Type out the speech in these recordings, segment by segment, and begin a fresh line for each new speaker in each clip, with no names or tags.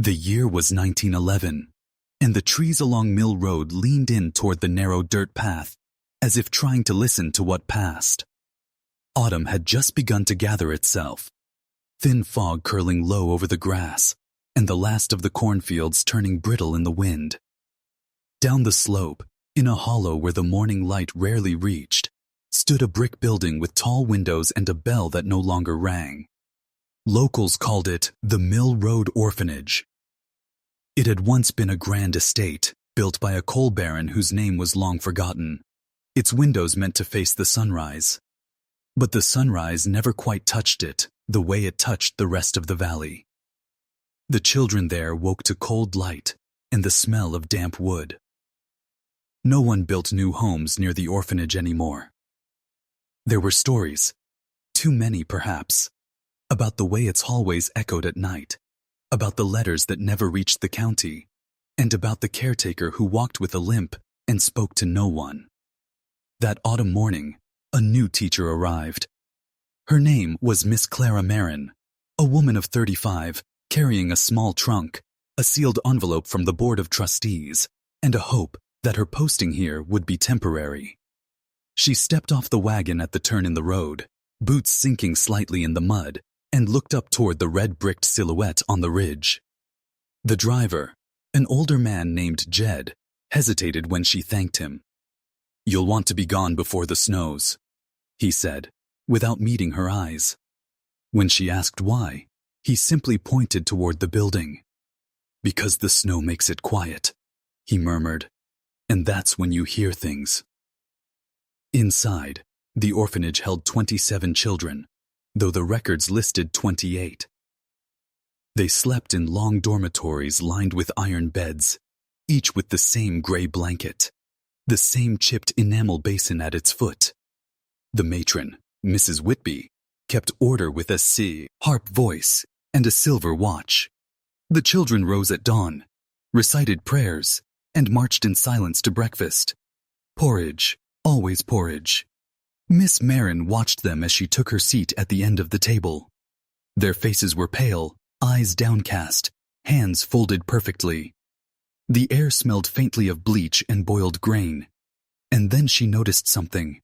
The year was 1911, and the trees along Mill Road leaned in toward the narrow dirt path, as if trying to listen to what passed. Autumn had just begun to gather itself, thin fog curling low over the grass, and the last of the cornfields turning brittle in the wind. Down the slope, in a hollow where the morning light rarely reached, stood a brick building with tall windows and a bell that no longer rang. Locals called it the Mill Road Orphanage. It had once been a grand estate, built by a coal baron whose name was long forgotten. Its windows meant to face the sunrise. But the sunrise never quite touched it, the way it touched the rest of the valley. The children there woke to cold light and the smell of damp wood. No one built new homes near the orphanage anymore. There were stories, too many perhaps, about the way its hallways echoed at night, about the letters that never reached the county, and about the caretaker who walked with a limp and spoke to no one. That autumn morning, a new teacher arrived. Her name was Miss Clara Marin, a woman of 35, carrying a small trunk, a sealed envelope from the Board of Trustees, and a hope that her posting here would be temporary. She stepped off the wagon at the turn in the road, boots sinking slightly in the mud, and looked up toward the red-bricked silhouette on the ridge. The driver, an older man named Jed, hesitated when she thanked him. "You'll want to be gone before the snows," he said, without meeting her eyes. When she asked why, he simply pointed toward the building. "Because the snow makes it quiet," he murmured, "and that's when you hear things." Inside, the orphanage held 27 children, though the records listed 28. They slept in long dormitories lined with iron beds, each with the same gray blanket, the same chipped enamel basin at its foot. The matron, Mrs. Whitby, kept order with a harp voice and a silver watch. The children rose at dawn, recited prayers, and marched in silence to breakfast. Porridge, always porridge. Miss Marin watched them as she took her seat at the end of the table. Their faces were pale, eyes downcast, hands folded perfectly. The air smelled faintly of bleach and boiled grain. And then she noticed something.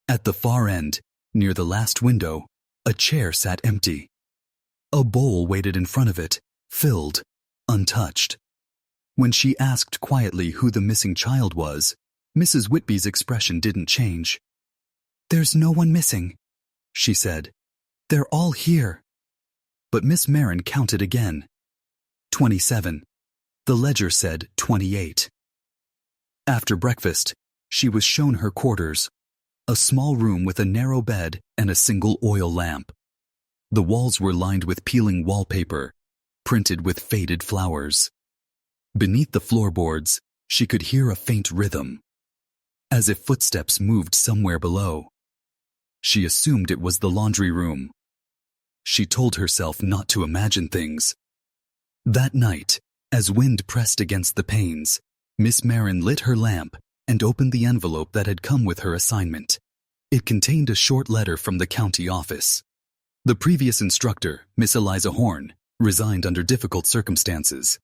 At the far end, near the last window, a chair sat empty. A bowl waited in front of it, filled, untouched. When she asked quietly who the missing child was, Mrs. Whitby's expression didn't change. "There's no one missing," she said. "They're all here." But Miss Marin counted again. 27. The ledger said 28. After breakfast, she was shown her quarters, a small room with a narrow bed and a single oil lamp. The walls were lined with peeling wallpaper, printed with faded flowers. Beneath the floorboards, she could hear a faint rhythm, as if footsteps moved somewhere below. She assumed it was the laundry room. She told herself not to imagine things. That night, as wind pressed against the panes, Miss Marin lit her lamp and opened the envelope that had come with her assignment. It contained a short letter from the county office. The previous instructor, Miss Eliza Horn, resigned under difficult circumstances.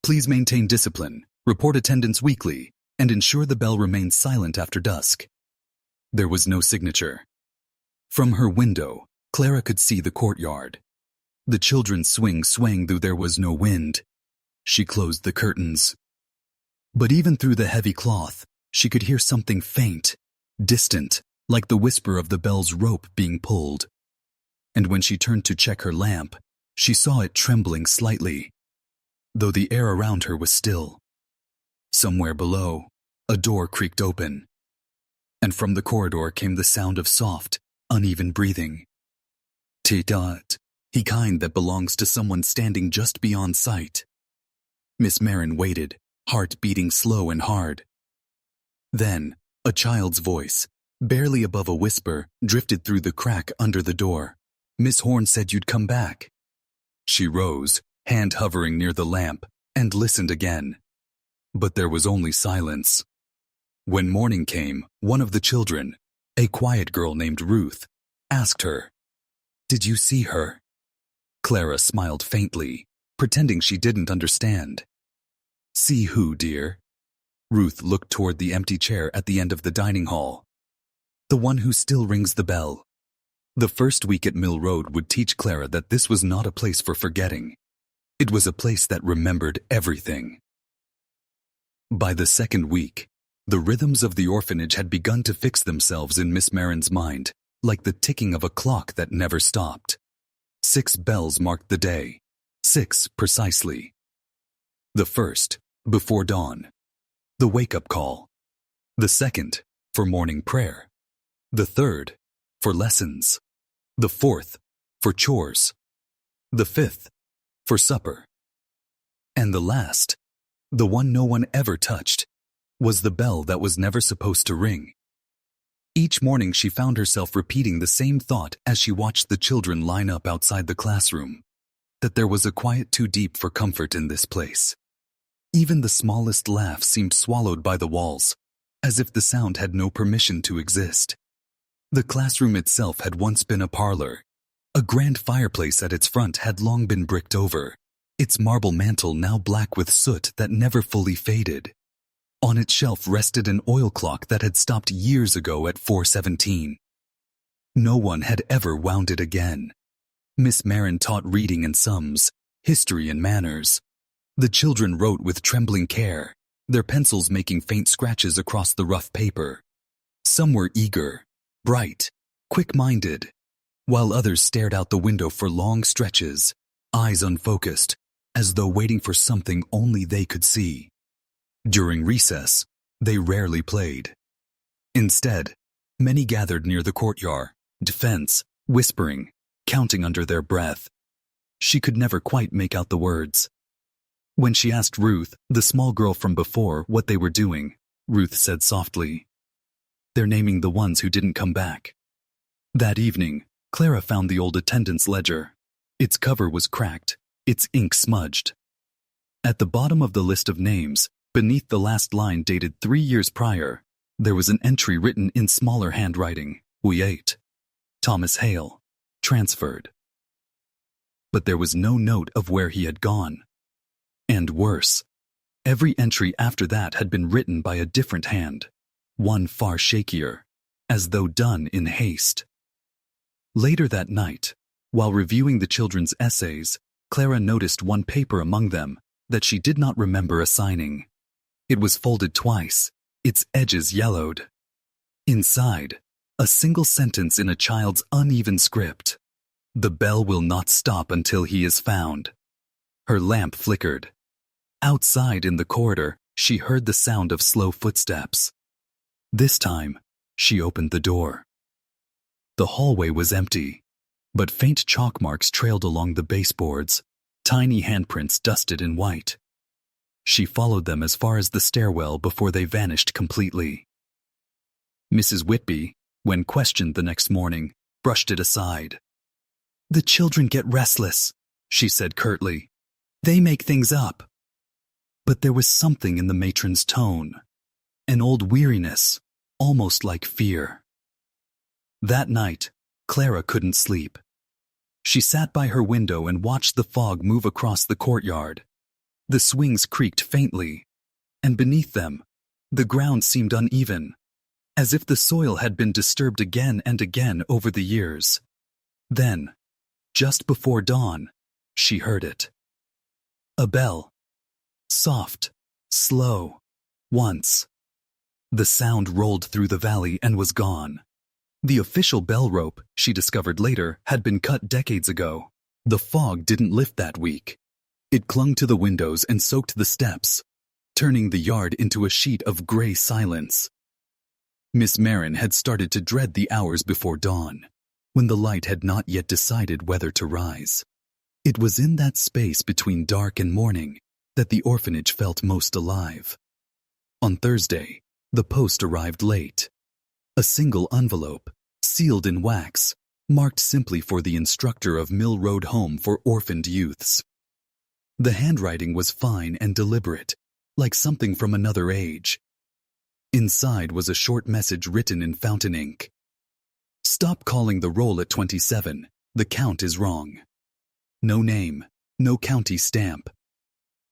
Please maintain discipline, report attendance weekly, and ensure the bell remains silent after dusk. There was no signature. From her window, Clara could see the courtyard. The children's swing swaying though there was no wind. She closed the curtains. But even through the heavy cloth, she could hear something faint, distant, like the whisper of the bell's rope being pulled. And when she turned to check her lamp, she saw it trembling slightly, though the air around her was still. Somewhere below, a door creaked open, and from the corridor came the sound of soft, uneven breathing. Tit-tat, the kind that belongs to someone standing just beyond sight. Miss Marin waited, heart beating slow and hard. Then, a child's voice, barely above a whisper, drifted through the crack under the door. "Miss Horn said you'd come back." She rose, hand hovering near the lamp, and listened again. But there was only silence. When morning came, one of the children, a quiet girl named Ruth, asked her, "Did you see her?" Clara smiled faintly, pretending she didn't understand. "See who, dear?" Ruth looked toward the empty chair at the end of the dining hall. "The one who still rings the bell." The first week at Mill Road would teach Clara that this was not a place for forgetting. It was a place that remembered everything. By the second week, the rhythms of the orphanage had begun to fix themselves in Miss Marin's mind, like the ticking of a clock that never stopped. 6 bells marked the day. 6 precisely. The first, before dawn. The wake-up call. The second, for morning prayer. The third, for lessons. The fourth, for chores. The fifth, for supper. And the last, the one no one ever touched, was the bell that was never supposed to ring. Each morning she found herself repeating the same thought as she watched the children line up outside the classroom, that there was a quiet too deep for comfort in this place. Even the smallest laugh seemed swallowed by the walls, as if the sound had no permission to exist. The classroom itself had once been a parlor. A grand fireplace at its front had long been bricked over, its marble mantel now black with soot that never fully faded. On its shelf rested an oil clock that had stopped years ago at 4:17. No one had ever wound it again. Miss Marin taught reading and sums, history and manners. The children wrote with trembling care, their pencils making faint scratches across the rough paper. Some were eager, bright, quick-minded, while others stared out the window for long stretches, eyes unfocused, as though waiting for something only they could see. During recess, they rarely played. Instead, many gathered near the courtyard, defense, whispering, counting under their breath. She could never quite make out the words. When she asked Ruth, the small girl from before, what they were doing, Ruth said softly, "They're naming the ones who didn't come back." That evening, Clara found the old attendance ledger. Its cover was cracked, its ink smudged. At the bottom of the list of names, beneath the last line dated 3 years prior, there was an entry written in smaller handwriting, "We ate. Thomas Hale. Transferred." But there was no note of where he had gone. And worse, every entry after that had been written by a different hand, one far shakier, as though done in haste. Later that night, while reviewing the children's essays, Clara noticed one paper among them that she did not remember assigning. It was folded twice, its edges yellowed. Inside, a single sentence in a child's uneven script. "The bell will not stop until he is found." Her lamp flickered. Outside in the corridor, she heard the sound of slow footsteps. This time, she opened the door. The hallway was empty, but faint chalk marks trailed along the baseboards, tiny handprints dusted in white. She followed them as far as the stairwell before they vanished completely. Mrs. Whitby, when questioned the next morning, brushed it aside. "The children get restless," she said curtly. "They make things up." But there was something in the matron's tone, an old weariness, almost like fear. That night, Clara couldn't sleep. She sat by her window and watched the fog move across the courtyard. The swings creaked faintly, and beneath them, the ground seemed uneven, as if the soil had been disturbed again and again over the years. Then, just before dawn, she heard it. A bell. Soft, slow, once. The sound rolled through the valley and was gone. The official bell rope, she discovered later, had been cut decades ago. The fog didn't lift that week. It clung to the windows and soaked the steps, turning the yard into a sheet of gray silence. Miss Marin had started to dread the hours before dawn, when the light had not yet decided whether to rise. It was in that space between dark and morning that the orphanage felt most alive. On Thursday, the post arrived late. A single envelope, sealed in wax, marked simply for the instructor of Mill Road Home for Orphaned Youths. The handwriting was fine and deliberate, like something from another age. Inside was a short message written in fountain ink. "Stop calling the roll at 27. The count is wrong." No name, no county stamp.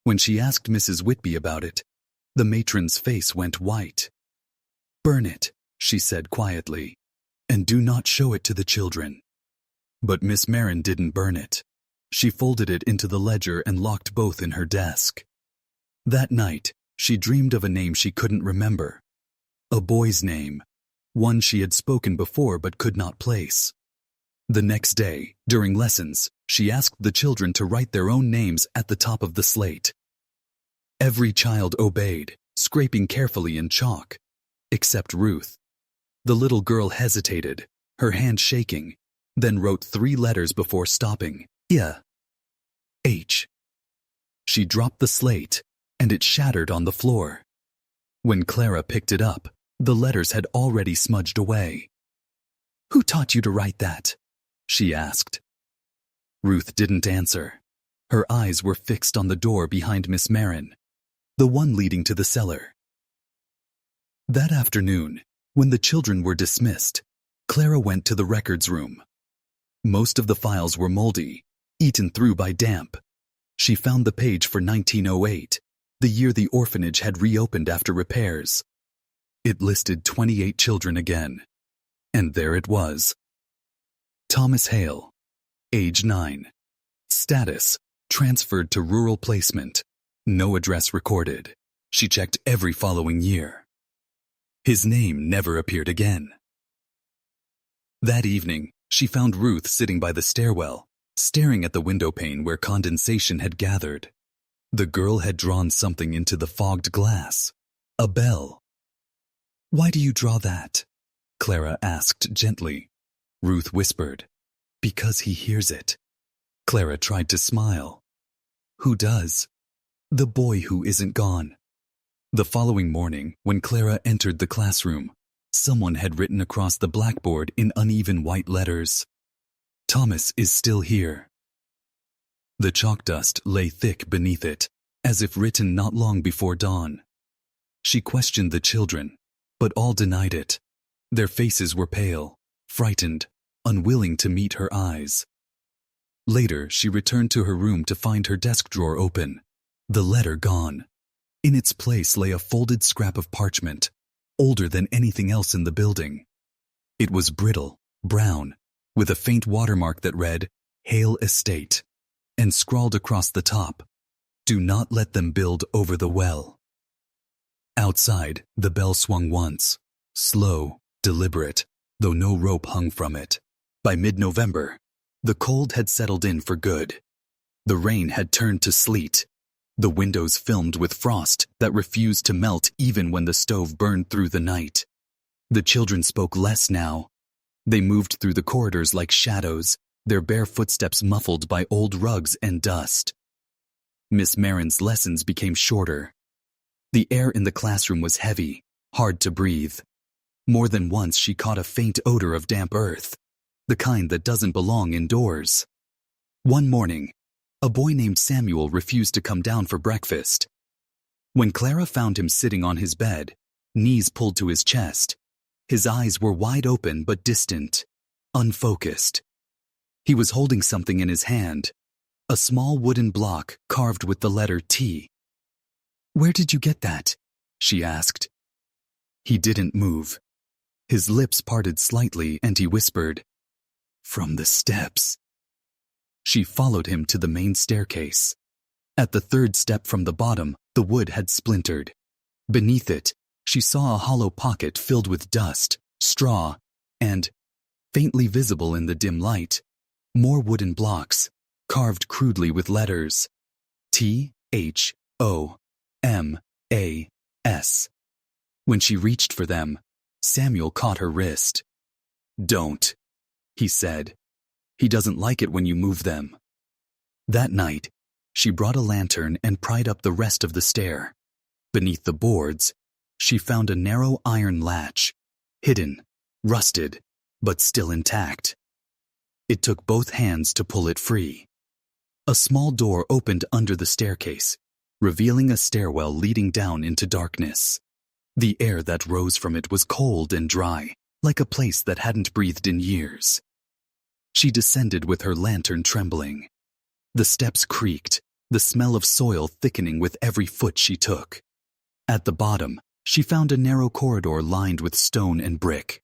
When she asked Mrs. Whitby about it, the matron's face went white. "Burn it," she said quietly, "and do not show it to the children." But Miss Marin didn't burn it. She folded it into the ledger and locked both in her desk. That night, she dreamed of a name she couldn't remember. A boy's name, one she had spoken before but could not place. The next day, during lessons, she asked the children to write their own names at the top of the slate. Every child obeyed, scraping carefully in chalk, except Ruth. The little girl hesitated, her hand shaking, then wrote 3 letters before stopping. H. She dropped the slate, and it shattered on the floor. When Clara picked it up, the letters had already smudged away. "Who taught you to write that?" she asked. Ruth didn't answer. Her eyes were fixed on the door behind Miss Marin, the one leading to the cellar. That afternoon, when the children were dismissed, Clara went to the records room. Most of the files were moldy, eaten through by damp. She found the page for 1908, the year the orphanage had reopened after repairs. It listed 28 children again. And there it was. Thomas Hale, age 9. Status, transferred to rural placement. No address recorded. She checked every following year. His name never appeared again. That evening, she found Ruth sitting by the stairwell, staring at the window pane where condensation had gathered. The girl had drawn something into the fogged glass. A bell. "Why do you draw that?" Clara asked gently. Ruth whispered, "Because he hears it." Clara tried to smile. "Who does?" "The boy who isn't gone." The following morning, when Clara entered the classroom, someone had written across the blackboard in uneven white letters, "Thomas is still here." The chalk dust lay thick beneath it, as if written not long before dawn. She questioned the children, but all denied it. Their faces were pale, frightened, unwilling to meet her eyes. Later, she returned to her room to find her desk drawer open, the letter gone. In its place lay a folded scrap of parchment, older than anything else in the building. It was brittle, brown, with a faint watermark that read, "Hale Estate," and scrawled across the top, "Do not let them build over the well." Outside, the bell swung once, slow, deliberate, though no rope hung from it. By mid-November, the cold had settled in for good. The rain had turned to sleet, the windows filmed with frost that refused to melt even when the stove burned through the night. The children spoke less now. They moved through the corridors like shadows, their bare footsteps muffled by old rugs and dust. Miss Marin's lessons became shorter. The air in the classroom was heavy, hard to breathe. More than once she caught a faint odor of damp earth, the kind that doesn't belong indoors. One morning, a boy named Samuel refused to come down for breakfast. When Clara found him sitting on his bed, knees pulled to his chest, his eyes were wide open but distant, unfocused. He was holding something in his hand, a small wooden block carved with the letter T. "Where did you get that?" she asked. He didn't move. His lips parted slightly and he whispered, "From the steps." She followed him to the main staircase. At the 3rd step from the bottom, the wood had splintered. Beneath it, she saw a hollow pocket filled with dust, straw, and, faintly visible in the dim light, more wooden blocks, carved crudely with letters, THOMAS. When she reached for them, Samuel caught her wrist. "Don't," he said. "He doesn't like it when you move them." That night, she brought a lantern and pried up the rest of the stair. Beneath the boards, she found a narrow iron latch, hidden, rusted, but still intact. It took both hands to pull it free. A small door opened under the staircase, revealing a stairwell leading down into darkness. The air that rose from it was cold and dry, like a place that hadn't breathed in years. She descended with her lantern trembling. The steps creaked, the smell of soil thickening with every foot she took. At the bottom, she found a narrow corridor lined with stone and brick.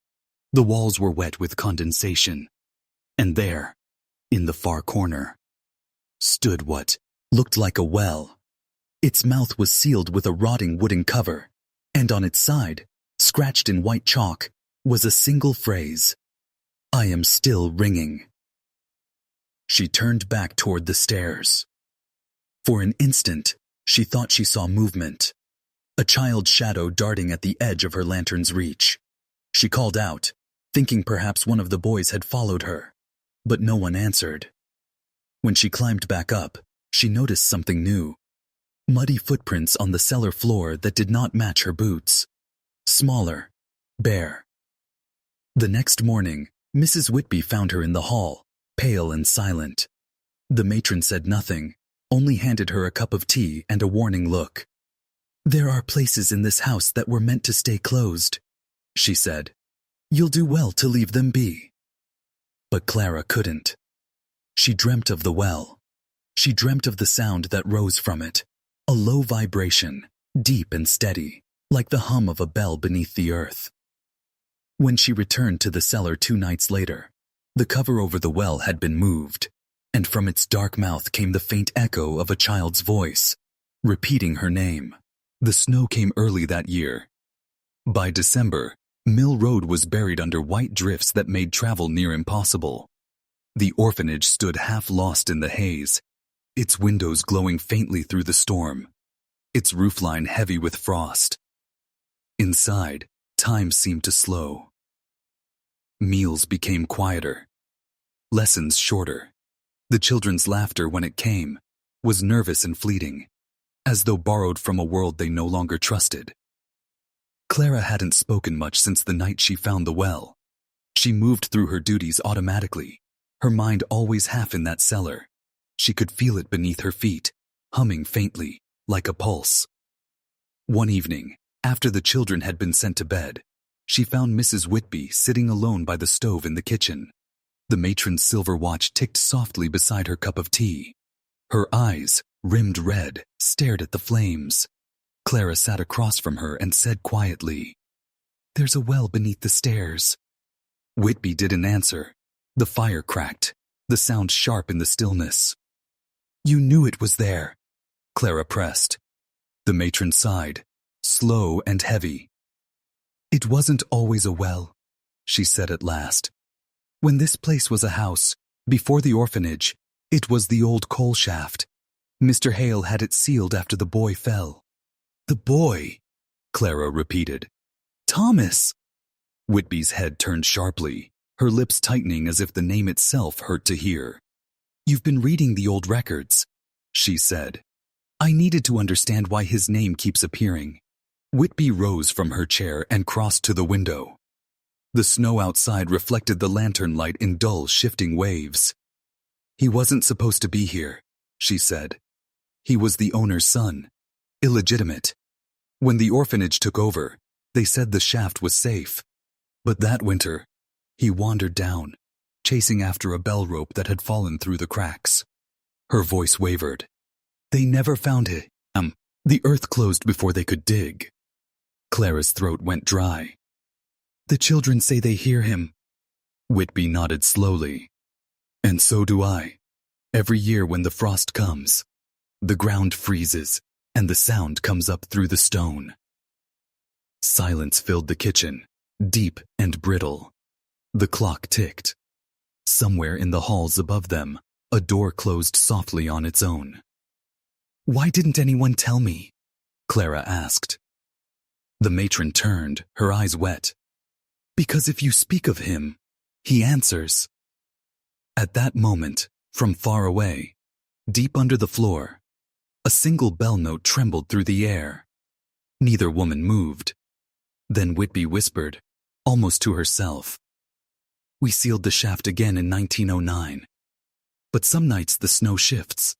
The walls were wet with condensation. And there, in the far corner, stood what looked like a well. Its mouth was sealed with a rotting wooden cover, and on its side, scratched in white chalk, was a single phrase, "I am still ringing." She turned back toward the stairs. For an instant, she thought she saw movement, a child's shadow darting at the edge of her lantern's reach. She called out, thinking perhaps one of the boys had followed her, but no one answered. When she climbed back up, she noticed something new. Muddy footprints on the cellar floor that did not match her boots. Smaller, bare. The next morning, Mrs. Whitby found her in the hall, pale and silent. The matron said nothing, only handed her a cup of tea and a warning look. "There are places in this house that were meant to stay closed," she said. "You'll do well to leave them be." But Clara couldn't. She dreamt of the well. She dreamt of the sound that rose from it, a low vibration, deep and steady, like the hum of a bell beneath the earth. When she returned to the cellar 2 nights later, the cover over the well had been moved, and from its dark mouth came the faint echo of a child's voice, repeating her name. The snow came early that year. By December, Mill Road was buried under white drifts that made travel near impossible. The orphanage stood half lost in the haze, its windows glowing faintly through the storm, its roofline heavy with frost. Inside, time seemed to slow. Meals became quieter, lessons shorter. The children's laughter, when it came, was nervous and fleeting, as though borrowed from a world they no longer trusted. Clara hadn't spoken much since the night she found the well. She moved through her duties automatically, her mind always half in that cellar. She could feel it beneath her feet, humming faintly, like a pulse. One evening, after the children had been sent to bed, she found Mrs. Whitby sitting alone by the stove in the kitchen. The matron's silver watch ticked softly beside her cup of tea. Her eyes, rimmed red, stared at the flames. Clara sat across from her and said quietly, "There's a well beneath the stairs." Whitby didn't answer. The fire cracked, the sound sharp in the stillness. "You knew it was there," Clara pressed. The matron sighed, slow and heavy. "It wasn't always a well," she said at last. "When this place was a house, before the orphanage, it was the old coal shaft. Mr. Hale had it sealed after the boy fell." "The boy," Clara repeated. "Thomas!" Whitby's head turned sharply, her lips tightening as if the name itself hurt to hear. "You've been reading the old records," she said. "I needed to understand why his name keeps appearing." Whitby rose from her chair and crossed to the window. The snow outside reflected the lantern light in dull, shifting waves. "He wasn't supposed to be here," she said. "He was the owner's son. Illegitimate. When the orphanage took over, they said the shaft was safe. But that winter, he wandered down, chasing after a bell rope that had fallen through the cracks." Her voice wavered. "They never found it. The earth closed before they could dig." Clara's throat went dry. "The children say they hear him." Whitby nodded slowly. "And so do I. Every year when the frost comes, the ground freezes, and the sound comes up through the stone." Silence filled the kitchen, deep and brittle. The clock ticked. Somewhere in the halls above them, a door closed softly on its own. "Why didn't anyone tell me?" Clara asked. The matron turned, her eyes wet. "Because if you speak of him, he answers." At that moment, from far away, deep under the floor, a single bell note trembled through the air. Neither woman moved. Then Whitby whispered, almost to herself, "We sealed the shaft again in 1909. But some nights the snow shifts.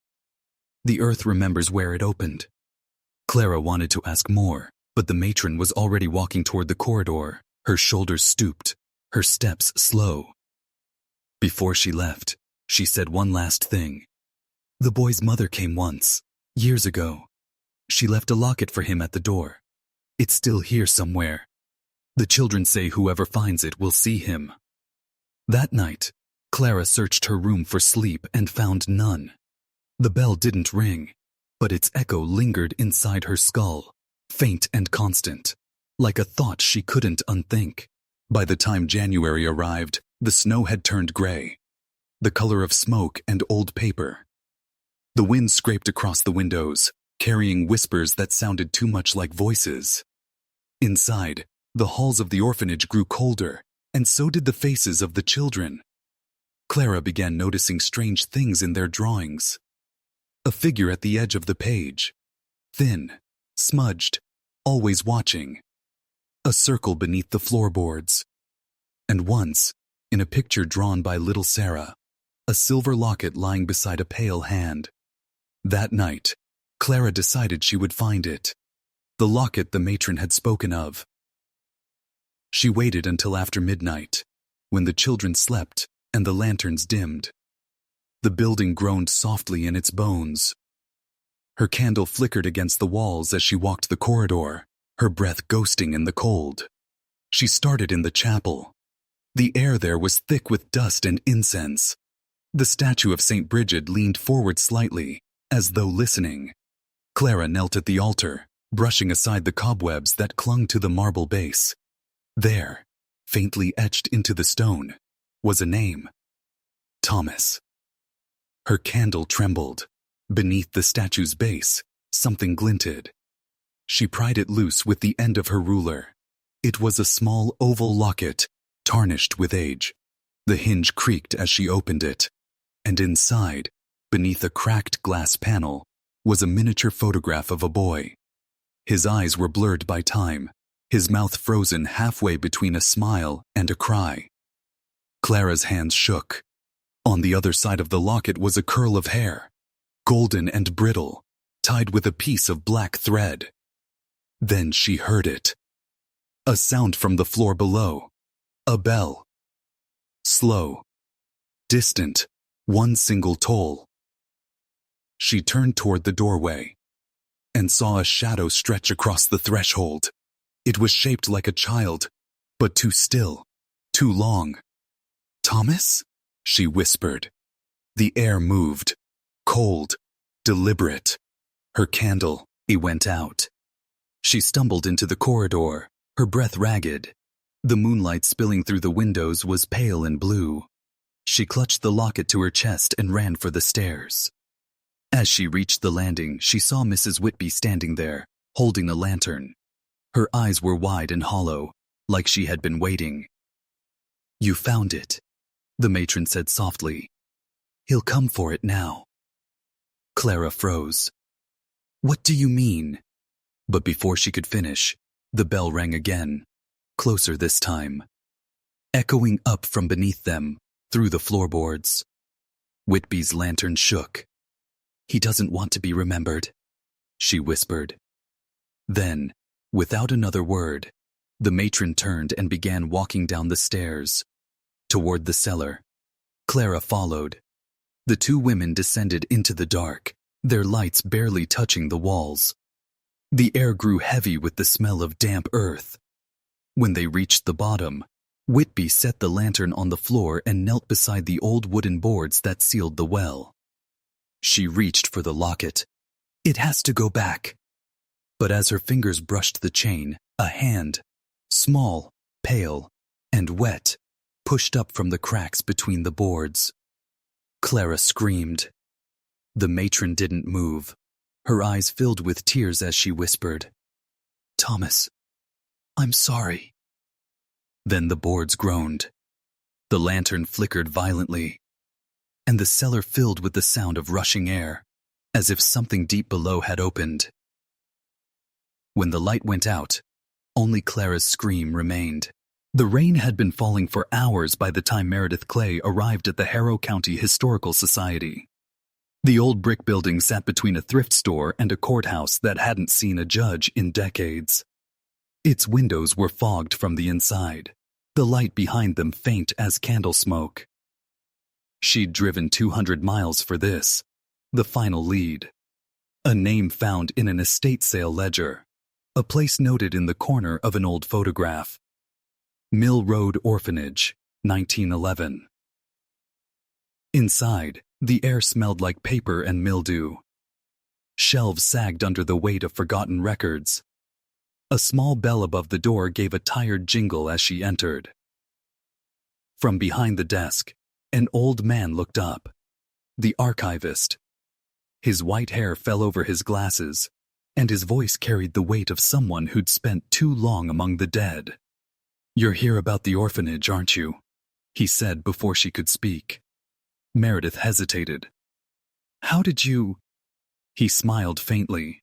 The earth remembers where it opened." Clara wanted to ask more, but the matron was already walking toward the corridor, her shoulders stooped, her steps slow. Before she left, she said one last thing. The boy's mother came once, years ago. She left a locket for him at the door. It's still here somewhere. The children say whoever finds it will see him. That night, Clara searched her room for sleep and found none. The bell didn't ring, but its echo lingered inside her skull, faint and constant, like a thought she couldn't unthink. By the time January arrived, the snow had turned gray, the color of smoke and old paper. The wind scraped across the windows, carrying whispers that sounded too much like voices. Inside, the halls of the orphanage grew colder, and so did the faces of the children. Clara began noticing strange things in their drawings. A figure at the edge of the page, thin, smudged, always watching. A circle beneath the floorboards. And once, in a picture drawn by little Sarah, a silver locket lying beside a pale hand. That night, Clara decided she would find it. The locket the matron had spoken of. She waited until after midnight, when the children slept and the lanterns dimmed. The building groaned softly in its bones. Her candle flickered against the walls as she walked the corridor, her breath ghosting in the cold. She started in the chapel. The air there was thick with dust and incense. The statue of St. Bridget leaned forward slightly, as though listening. Clara knelt at the altar, brushing aside the cobwebs that clung to the marble base. There, faintly etched into the stone, was a name. Thomas. Her candle trembled. Beneath the statue's base, something glinted. She pried it loose with the end of her ruler. It was a small oval locket, tarnished with age. The hinge creaked as she opened it, and inside, beneath a cracked glass panel, was a miniature photograph of a boy. His eyes were blurred by time, his mouth frozen halfway between a smile and a cry. Clara's hands shook. On the other side of the locket was a curl of hair, golden and brittle, tied with a piece of black thread. Then she heard it. A sound from the floor below. A bell. Slow. Distant. One single toll. She turned toward the doorway and saw a shadow stretch across the threshold. It was shaped like a child, but too still, too long. "Thomas?" she whispered. The air moved, cold, deliberate. Her candle, it went out. She stumbled into the corridor, her breath ragged. The moonlight spilling through the windows was pale and blue. She clutched the locket to her chest and ran for the stairs. As she reached the landing, she saw Mrs. Whitby standing there, holding a lantern. Her eyes were wide and hollow, like she had been waiting. "You found it," the matron said softly. "He'll come for it now." Clara froze. "What do you mean?" But before she could finish, the bell rang again, closer this time, echoing up from beneath them, through the floorboards. Whitby's lantern shook. "He doesn't want to be remembered," she whispered. Then, without another word, the matron turned and began walking down the stairs, toward the cellar. Clara followed. The two women descended into the dark, their lights barely touching the walls. The air grew heavy with the smell of damp earth. When they reached the bottom, Whitby set the lantern on the floor and knelt beside the old wooden boards that sealed the well. She reached for the locket. "It has to go back." But as her fingers brushed the chain, a hand, small, pale, and wet, pushed up from the cracks between the boards. Clara screamed. The matron didn't move. Her eyes filled with tears as she whispered, "Thomas, I'm sorry." Then the boards groaned. The lantern flickered violently, and the cellar filled with the sound of rushing air, as if something deep below had opened. When the light went out, only Clara's scream remained. The rain had been falling for hours by the time Meredith Clay arrived at the Harrow County Historical Society. The old brick building sat between a thrift store and a courthouse that hadn't seen a judge in decades. Its windows were fogged from the inside, the light behind them faint as candle smoke. She'd driven 200 miles for this, The final lead. A name found in an estate sale ledger. A place noted in the corner of an old photograph. Mill Road Orphanage, 1911. Inside, the air smelled like paper and mildew. Shelves sagged under the weight of forgotten records. A small bell above the door gave a tired jingle as she entered. From behind the desk, an old man looked up. The archivist. His white hair fell over his glasses, and his voice carried the weight of someone who'd spent too long among the dead. "You're here about the orphanage, aren't you?" he said before she could speak. Meredith hesitated. "How did you—" He smiled faintly.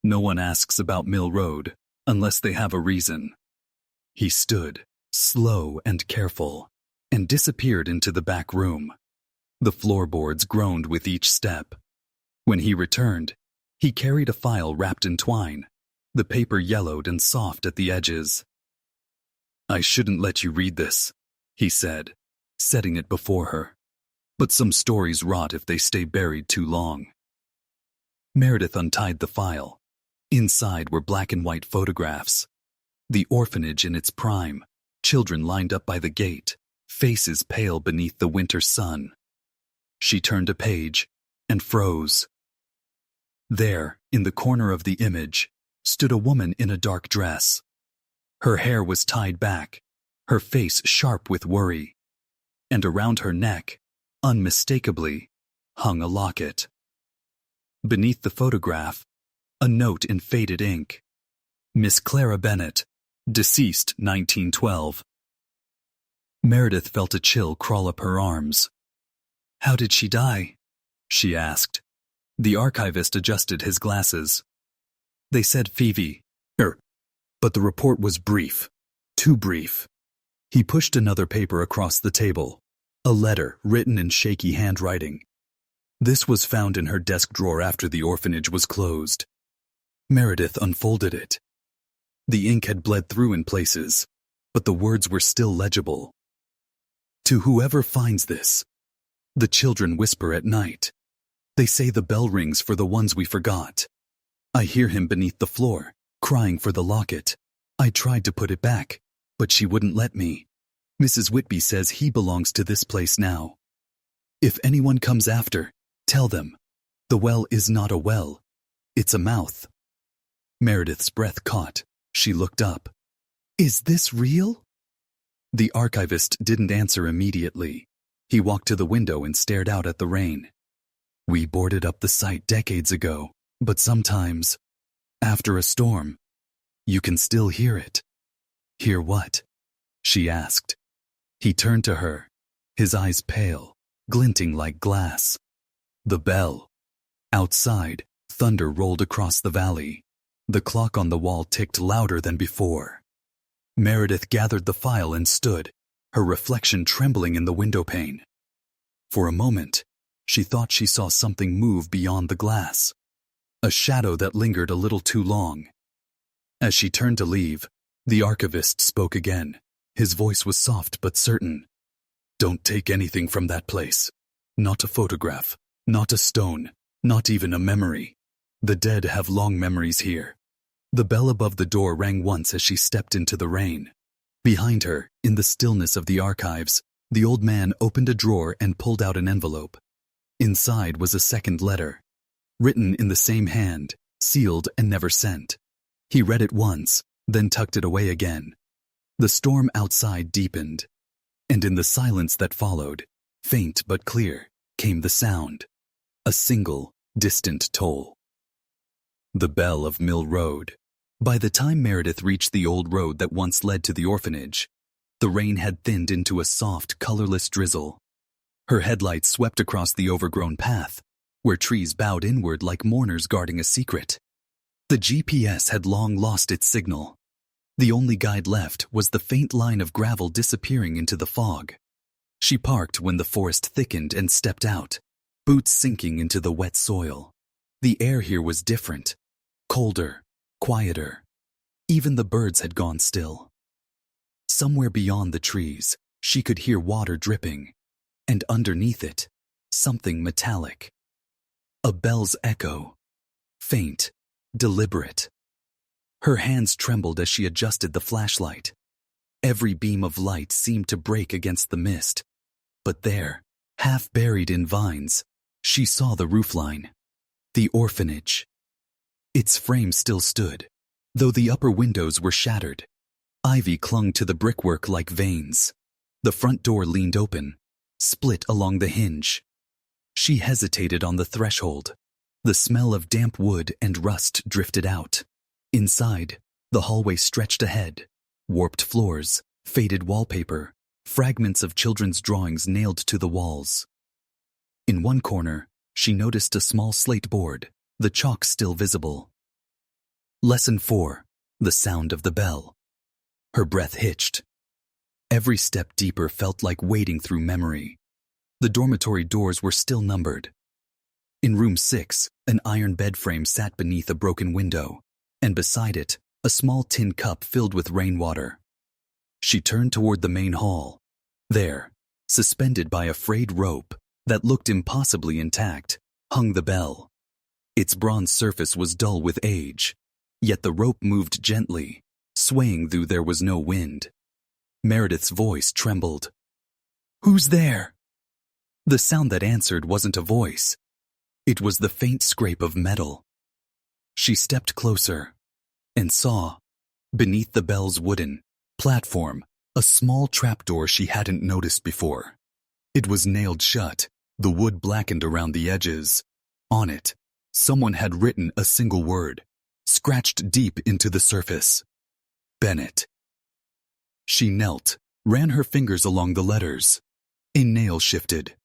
"No one asks about Mill Road unless they have a reason." He stood, slow and careful, and disappeared into the back room. The floorboards groaned with each step. When he returned, he carried a file wrapped in twine, the paper yellowed and soft at the edges. "I shouldn't let you read this," he said, setting it before her. "But some stories rot if they stay buried too long." Meredith untied the file. Inside were black and white photographs. The orphanage in its prime, children lined up by the gate, faces pale beneath the winter sun. She turned a page and froze. There, in the corner of the image, stood a woman in a dark dress. Her hair was tied back, her face sharp with worry, and around her neck, unmistakably, hung a locket. Beneath the photograph, a note in faded ink. "Miss Clara Bennett, deceased 1912. Meredith felt a chill crawl up her arms. "How did she die?" she asked. The archivist adjusted his glasses. "They said Phoebe. But the report was brief. Too brief." He pushed another paper across the table, a letter written in shaky handwriting. "This was found in her desk drawer after the orphanage was closed." Meredith unfolded it. The ink had bled through in places, but the words were still legible. "To whoever finds this, the children whisper at night. They say the bell rings for the ones we forgot. I hear him beneath the floor, crying for the locket. I tried to put it back, but she wouldn't let me. Mrs. Whitby says he belongs to this place now. If anyone comes after, tell them, the well is not a well, it's a mouth." Meredith's breath caught. She looked up. "Is this real?" The archivist didn't answer immediately. He walked to the window and stared out at the rain. "We boarded up the site decades ago, but sometimes, after a storm, you can still hear it." "Hear what?" she asked. He turned to her, his eyes pale, glinting like glass. "The bell." Outside, thunder rolled across the valley. The clock on the wall ticked louder than before. Meredith gathered the file and stood, her reflection trembling in the window pane. For a moment, she thought she saw something move beyond the glass, a shadow that lingered a little too long. As she turned to leave, the archivist spoke again. His voice was soft but certain. "Don't take anything from that place. Not a photograph, not a stone, not even a memory. The dead have long memories here." The bell above the door rang once as she stepped into the rain. Behind her, in the stillness of the archives, the old man opened a drawer and pulled out an envelope. Inside was a second letter, written in the same hand, sealed and never sent. He read it once, then tucked it away again. The storm outside deepened, and in the silence that followed, faint but clear, came the sound, a single, distant toll. The bell of Mill Road. By the time Meredith reached the old road that once led to the orphanage, the rain had thinned into a soft, colorless drizzle. Her headlights swept across the overgrown path, where trees bowed inward like mourners guarding a secret. The GPS had long lost its signal. The only guide left was the faint line of gravel disappearing into the fog. She parked when the forest thickened and stepped out, boots sinking into the wet soil. The air here was different, colder, quieter. Even the birds had gone still. Somewhere beyond the trees, she could hear water dripping, and underneath it, something metallic. A bell's echo. Faint, deliberate. Her hands trembled as she adjusted the flashlight. Every beam of light seemed to break against the mist. But there, half buried in vines, she saw the roofline. The orphanage. Its frame still stood, though the upper windows were shattered. Ivy clung to the brickwork like veins. The front door leaned open, split along the hinge. She hesitated on the threshold. The smell of damp wood and rust drifted out. Inside, the hallway stretched ahead. Warped floors, faded wallpaper, fragments of children's drawings nailed to the walls. In one corner, she noticed a small slate board, the chalk still visible. Lesson 4. The sound of the bell. Her breath hitched. Every step deeper felt like wading through memory. The dormitory doors were still numbered. In room 6, an iron bed frame sat beneath a broken window, and beside it, a small tin cup filled with rainwater. She turned toward the main hall. There, suspended by a frayed rope that looked impossibly intact, hung the bell. Its bronze surface was dull with age, yet the rope moved gently, swaying though there was no wind. Meredith's voice trembled. "Who's there?" The sound that answered wasn't a voice. It was the faint scrape of metal. She stepped closer and saw, beneath the bell's wooden platform, a small trapdoor she hadn't noticed before. It was nailed shut, the wood blackened around the edges. On it, someone had written a single word, scratched deep into the surface. Bennett. She knelt, ran her fingers along the letters. A nail shifted.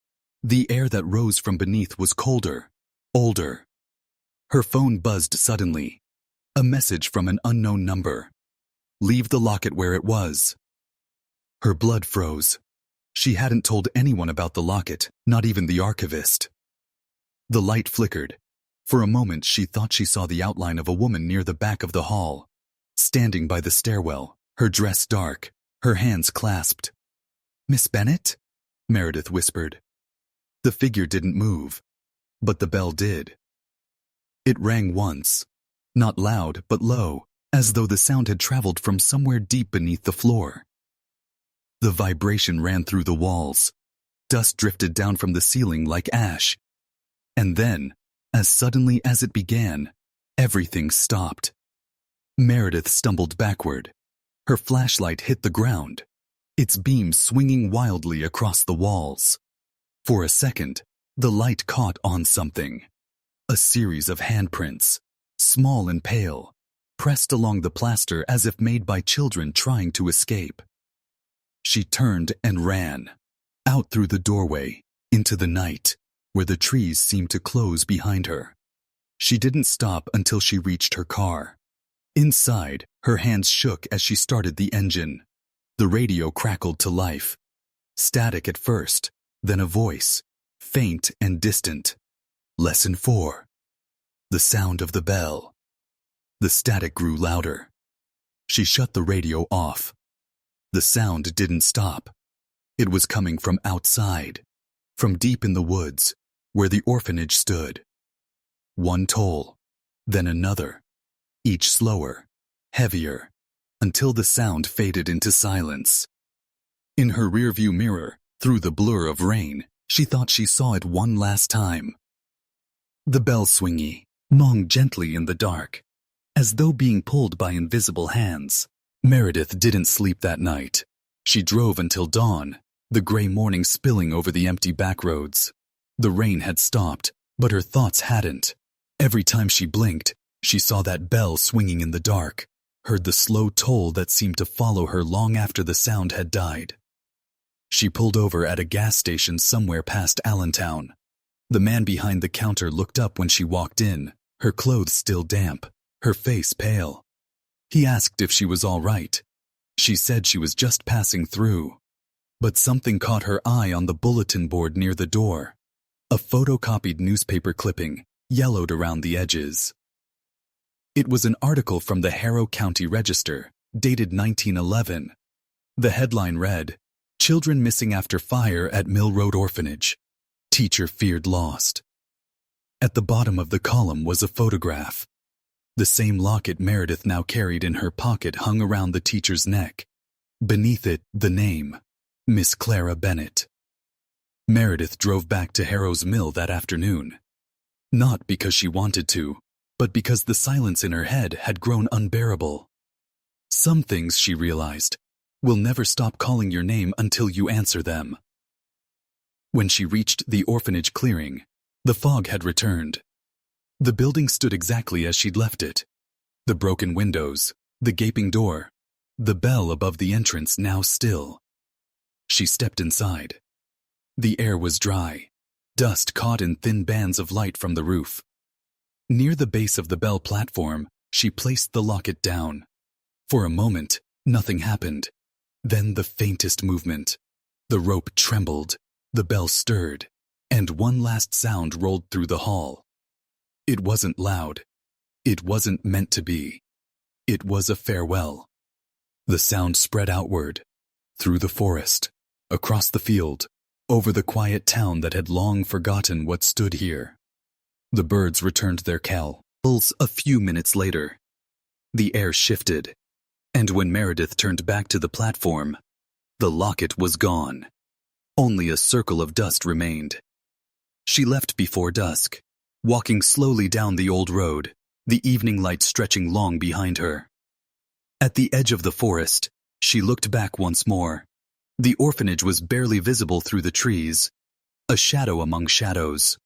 The air that rose from beneath was colder, older. Her phone buzzed suddenly. A message from an unknown number. Leave the locket where it was. Her blood froze. She hadn't told anyone about the locket, not even the archivist. The light flickered. For a moment she thought she saw the outline of a woman near the back of the hall, standing by the stairwell, her dress dark, her hands clasped. "Miss Bennett?" Meredith whispered. The figure didn't move, but the bell did. It rang once, not loud but low, as though the sound had traveled from somewhere deep beneath the floor. The vibration ran through the walls. Dust drifted down from the ceiling like ash. And then, as suddenly as it began, everything stopped. Meredith stumbled backward. Her flashlight hit the ground, its beam swinging wildly across the walls. For a second, the light caught on something. A series of handprints, small and pale, pressed along the plaster as if made by children trying to escape. She turned and ran, out through the doorway, into the night, where the trees seemed to close behind her. She didn't stop until she reached her car. Inside, her hands shook as she started the engine. The radio crackled to life. Static at first, then a voice, faint and distant. Lesson 4. The sound of the bell. The static grew louder. She shut the radio off. The sound didn't stop. It was coming from outside, from deep in the woods, where the orphanage stood. One toll, then another, each slower, heavier, until the sound faded into silence. In her rearview mirror, through the blur of rain, she thought she saw it one last time. The bell swingy, monged gently in the dark, as though being pulled by invisible hands. Meredith didn't sleep that night. She drove until dawn, the gray morning spilling over the empty back roads. The rain had stopped, but her thoughts hadn't. Every time she blinked, she saw that bell swinging in the dark, heard the slow toll that seemed to follow her long after the sound had died. She pulled over at a gas station somewhere past Allentown. The man behind the counter looked up when she walked in, her clothes still damp, her face pale. He asked if she was all right. She said she was just passing through. But something caught her eye on the bulletin board near the door. A photocopied newspaper clipping, yellowed around the edges. It was an article from the Harrow County Register, dated 1911. The headline read, "Children missing after fire at Mill Road Orphanage. Teacher feared lost." At the bottom of the column was a photograph. The same locket Meredith now carried in her pocket hung around the teacher's neck. Beneath it, the name, Miss Clara Bennett. Meredith drove back to Harrow's Mill that afternoon. Not because she wanted to, but because the silence in her head had grown unbearable. Some things, she realized, will never stop calling your name until you answer them. When she reached the orphanage clearing, the fog had returned. The building stood exactly as she'd left it. The broken windows, the gaping door, the bell above the entrance now still. She stepped inside. The air was dry. Dust caught in thin bands of light from the roof. Near the base of the bell platform, she placed the locket down. For a moment, nothing happened. Then the faintest movement. The rope trembled, the bell stirred, and one last sound rolled through the hall. It wasn't loud. It wasn't meant to be. It was a farewell. The sound spread outward, through the forest, across the field, over the quiet town that had long forgotten what stood here. The birds returned their carols a few minutes later. The air shifted, and when Meredith turned back to the platform, the locket was gone. Only a circle of dust remained. She left before dusk, walking slowly down the old road, the evening light stretching long behind her. At the edge of the forest, she looked back once more. The orphanage was barely visible through the trees, a shadow among shadows.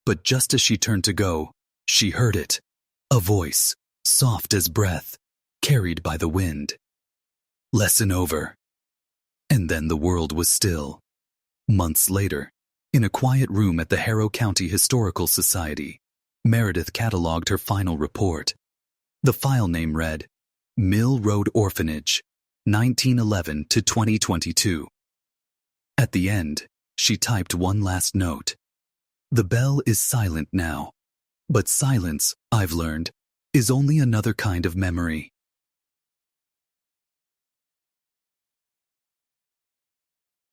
But just as she turned to go, she heard it, a voice, soft as breath, carried by the wind. Lesson over. And then the world was still. Months later, in a quiet room at the Harrow County Historical Society, Meredith catalogued her final report. The file name read, Mill Road Orphanage, 1911 to 2022. At the end, she typed one last note. The bell is silent now, but silence, I've learned, is only another kind of memory.